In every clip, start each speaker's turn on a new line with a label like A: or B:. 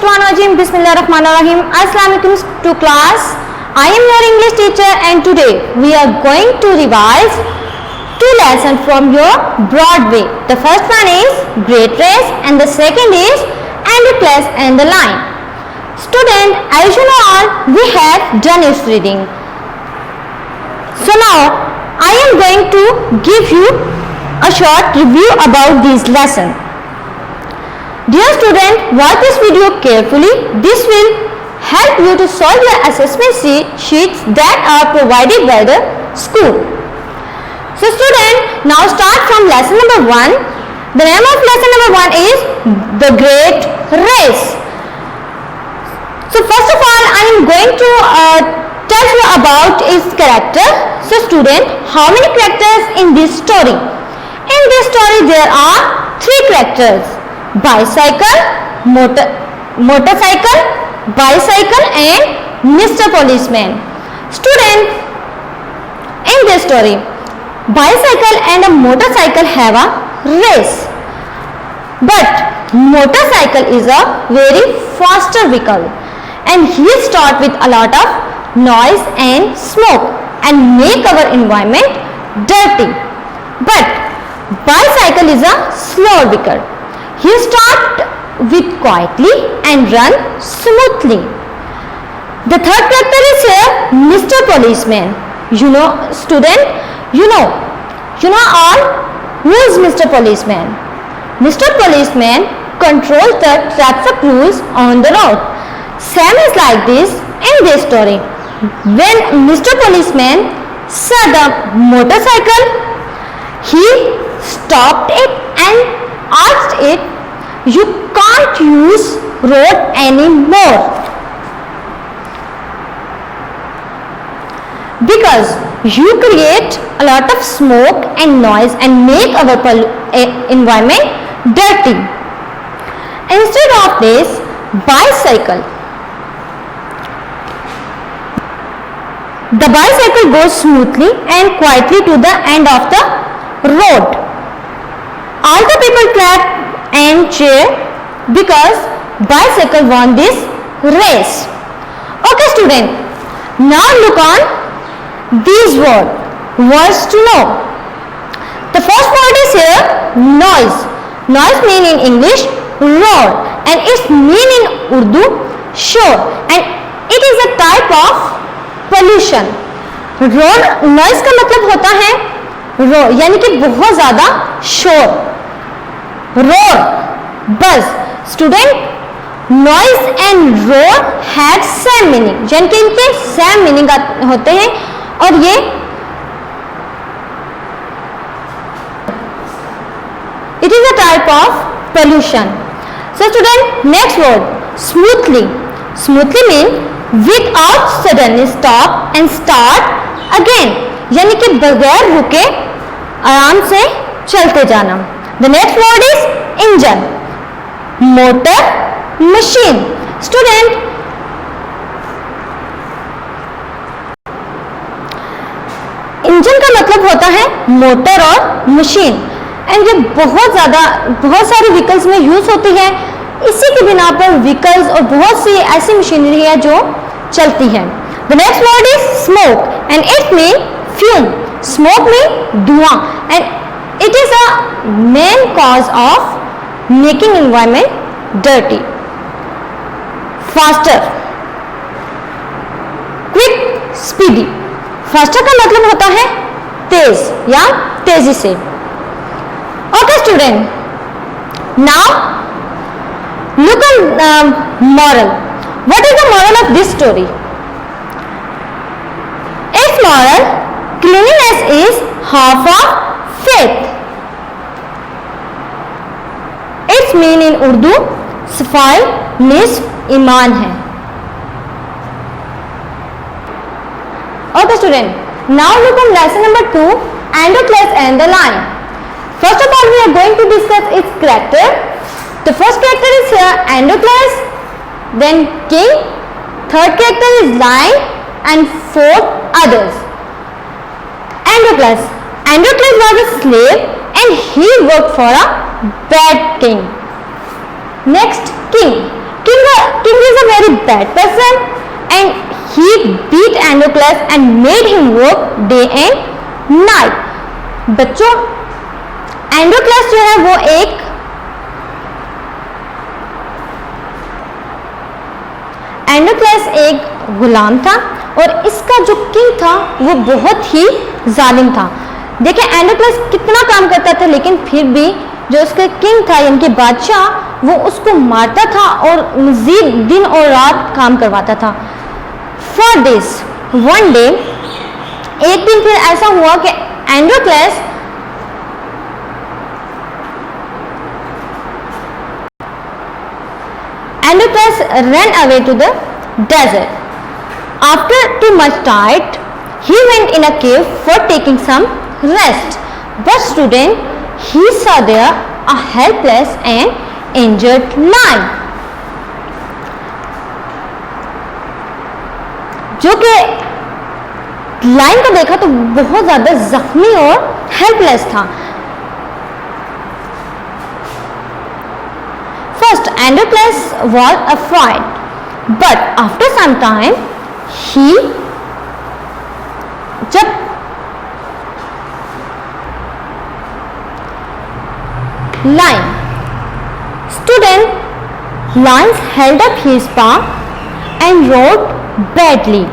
A: Minash-shaytanir-rajim. Bismillahir-rahmanir-rahim. Assalamualaikum to class. I am your English teacher and today we are going to revise two lessons from your Broadway. The first one is Great Race and the second is Androcles and the Lion. Student, as you know all, we have done its reading. So now I am going to give you a short review about these lessons. Dear student, watch this video carefully. This will help you to solve your assessment sheets that are provided by the school. So student, now start from lesson number 1. The name of lesson number 1 is The Great Race. So first of all, I am going to tell you about its character. So student, how many characters in this story? In this story there are 3 characters. Bicycle, motorcycle, bicycle and Mr. Policeman. Student, in this story, bicycle and a motorcycle have a race. But motorcycle is a very faster vehicle and he start with a lot of noise and smoke and make our environment dirty. But bicycle is a slow vehicle. He start with quietly and run smoothly. The third character is here, Mr. Policeman. You know, student, you know all who is Mr. Policeman. Mr. Policeman controls the traffic rules on the road. Same is like this in this story. When Mr. Policeman saw the motorcycle, he stopped it and asked it, "You can't use road anymore because you create a lot of smoke and noise and make our environment dirty." Instead of this, the bicycle goes smoothly and quietly to the end of the road. All the people clap and cheer because bicycle won this race. Okay student, now look on these words to know. The first word is here, noise. Noise mean in English roar and its mean in Urdu shore and it is a type of pollution. roar noise का मतलब होता है roar यानी कि बहुत ज़्यादा शोर. roar, buzz. Student, noise and roar have same meaning. यानी कि इनके same meaning होते हैं और ये it is a type of pollution. So student, next word, smoothly. Smoothly mean without suddenly stop and start again. यानी कि बगैर रुके आराम से चलते जाना. The next word is engine, motor, machine. Student, engine का मतलब होता है मोटर और मशीन एंड ये बहुत सारी व्हीकल्स में यूज होती है. इसी के बिना पर व्हीकल्स और बहुत सी ऐसी मशीनरी है जो चलती है. The next word is smoke and it means fume. Smoke means धुआं and it is a main cause of making environment dirty. Faster, quick, speedy. Faster का मतलब होता है तेज या तेजी से. Okay student, now look at moral. What is the moral of this story? Its moral, cleanliness is half of faith. Its mean in Urdu, सफाई निस्फ ईमान है. Okay student, now look on lesson number 2, Androcles and the Lion. First of all, we are going to discuss its character. The first character is here Androcles, then king, third character is lion and fourth others. Androcles. Androcles was a slave and he worked for a bad king. Next, king. King king is a very bad person and he beat Androclus and made him work day and night. बच्चों, एंड्रोक्लस जो है वो एक गुलाम था और इसका जो king था वो बहुत ही जालिम था। देखिए एंड्रोक्लस कितना काम करता था, लेकिन फिर भी जो उसका किंग था यानी कि बादशाह, वो उसको मारता था और मजीद दिन और रात काम करवाता था। फॉर दिस वन डे, एक दिन फिर ऐसा हुआ कि एंड्रोक्लस ran away to the desert. After too much tired, he went in a cave for taking some rest. But student, he saw there a helpless and injured lion, जो कि line को देखा तो बहुत ज्यादा जख्मी और हेल्पलेस था। First, Androclus was afraid, but after some time, जब lion, student, lion held up his paw and roared badly.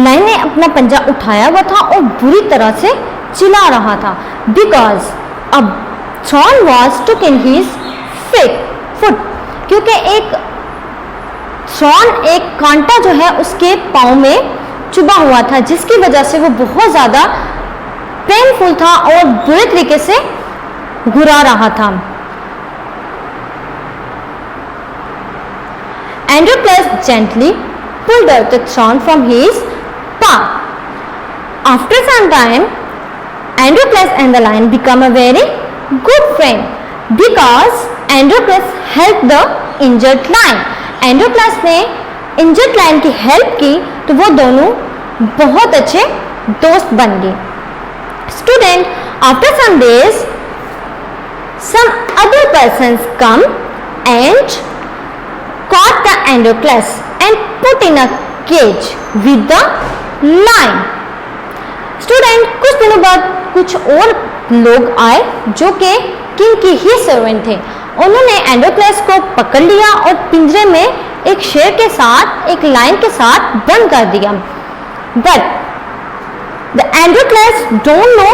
A: Line ने अपना पंजा उठाया हुआ था और बुरी तरह से चिल्ला रहा था, because a thorn was stuck in his foot, क्योंकि एक थॉर्न, एक कांटा जो है उसके पाँव में चुभा हुआ था, जिसकी वजह से वो बहुत ज्यादा पेनफुल था और बुरे तरीके से घुरा रहा था। Androclus gently pulled out the thorn from his paw. After some time, Androclus and the lion became a very good friend, because Androclus helped the injured lion. Androclus ने इंजर्ड लायन की हेल्प की तो वो दोनों बहुत अच्छे दोस्त बन गए। Student, after some days some other persons come and caught the Androclus and put in a cage with the lion. Student, कुछ दिनों बाद कुछ और लोग आए जो कि किंग की ही सर्वेंट थे। उन्होंने एंड्रोक्लस को पकड़ लिया और पिंजरे में एक शेर के साथ, एक लायन के साथ बंद कर दिया। But the Androcles don't know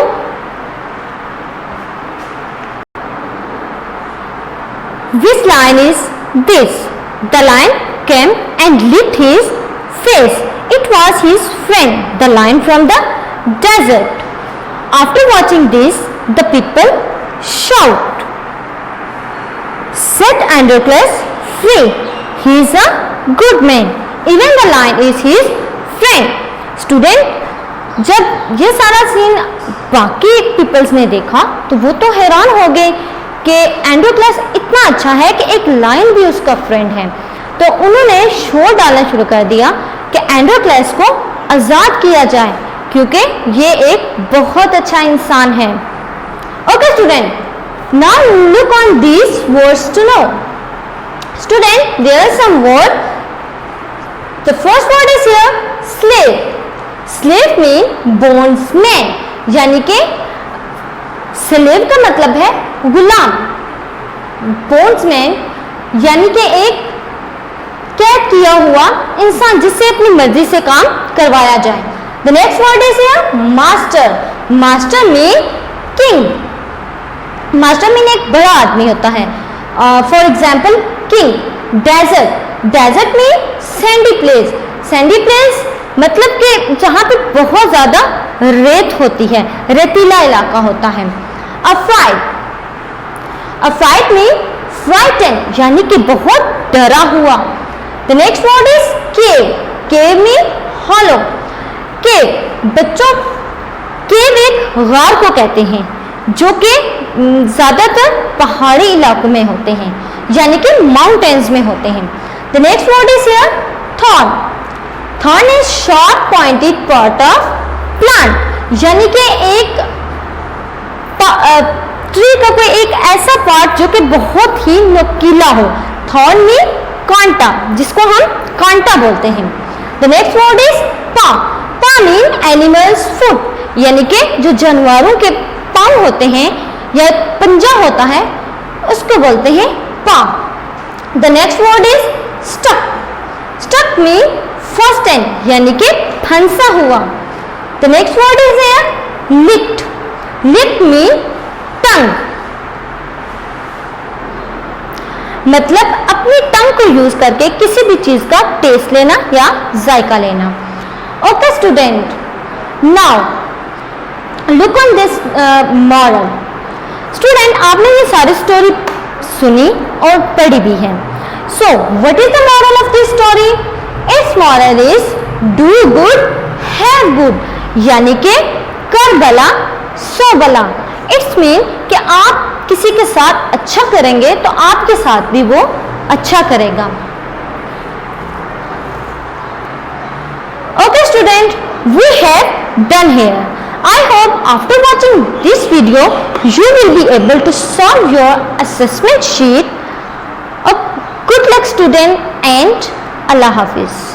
A: which lion is this. The lion came and licked his face. It was his friend, the lion from the desert. After watching this, the people shout, "Set Androclus free. He is a good man. Even the lion is his friend." Student, जब ये सारा scene बाकी peoples ने देखा तो वो तो हैरान हो गए कि एंड्रोक्लस इतना अच्छा है कि एक लायन भी उसका फ्रेंड है। तो उन्होंने शोर डालना शुरू कर दिया कि एंड्रोक्लस को आज़ाद किया जाए, क्योंकि ये एक बहुत अच्छा इंसान है। Okay student, now look on these words to know. Student, there are some word. The first word is here slave. Slave mean bondsman, यानी कि स्लेव का मतलब है गुलाम। बॉन्ड्समैन यानी कि एक कैद किया हुआ इंसान जिससे अपनी मर्जी से काम करवाया जाए। The next word is here master. Master mean king. Master mean एक बड़ा आदमी होता है। For example king. Desert. Desert mean sandy place. Sandy place मतलब कि जहां पे बहुत ज्यादा रेत होती है, रेतीला इलाका होता है। अफ्राइड। अफ्राइड मीन फ्राइटन, यानी कि बहुत डरा हुआ। The next word is cave. Cave mean hollow. Cave बच्चों, केव एक गार को कहते हैं जो कि ज्यादातर पहाड़ी इलाकों में होते हैं, यानी कि माउंटेन्स में होते हैं। The next word is here thorn. Thorn is short pointed part of plant, यानी कि एक ट्री का कोई एक ऐसा पार्ट जो कि बहुत ही नुकीला हो। थॉर्न मीन कांटा, जिसको हम कांटा बोलते हैं। द नेक्स्ट वर्ड इज पा। पा मीन एनिमल्स फुट, यानी कि जो जानवरों के पांव होते हैं या पंजा होता है उसको बोलते हैं पा। The next word is stuck. Stuck mean fasten, यानी कि फंसा हुआ। The next word is here licked. Lick mean tongue, मतलब अपनी टंग को यूज करके किसी भी चीज का टेस्ट लेना या जायका लेना। Okay student, now look on this moral. Student, आपने ये सारी स्टोरी सुनी और पढ़ी भी है। So what is the moral of this story? It's moral is do good have good, यानी कि कर भला सो भला। इट्स मीन कि आप किसी के साथ अच्छा करेंगे तो आपके साथ भी वो अच्छा करेगा। Okay student, we have done here. I hope after watching this video you will be able to solve your assessment sheet. Good luck student and Allah Hafiz.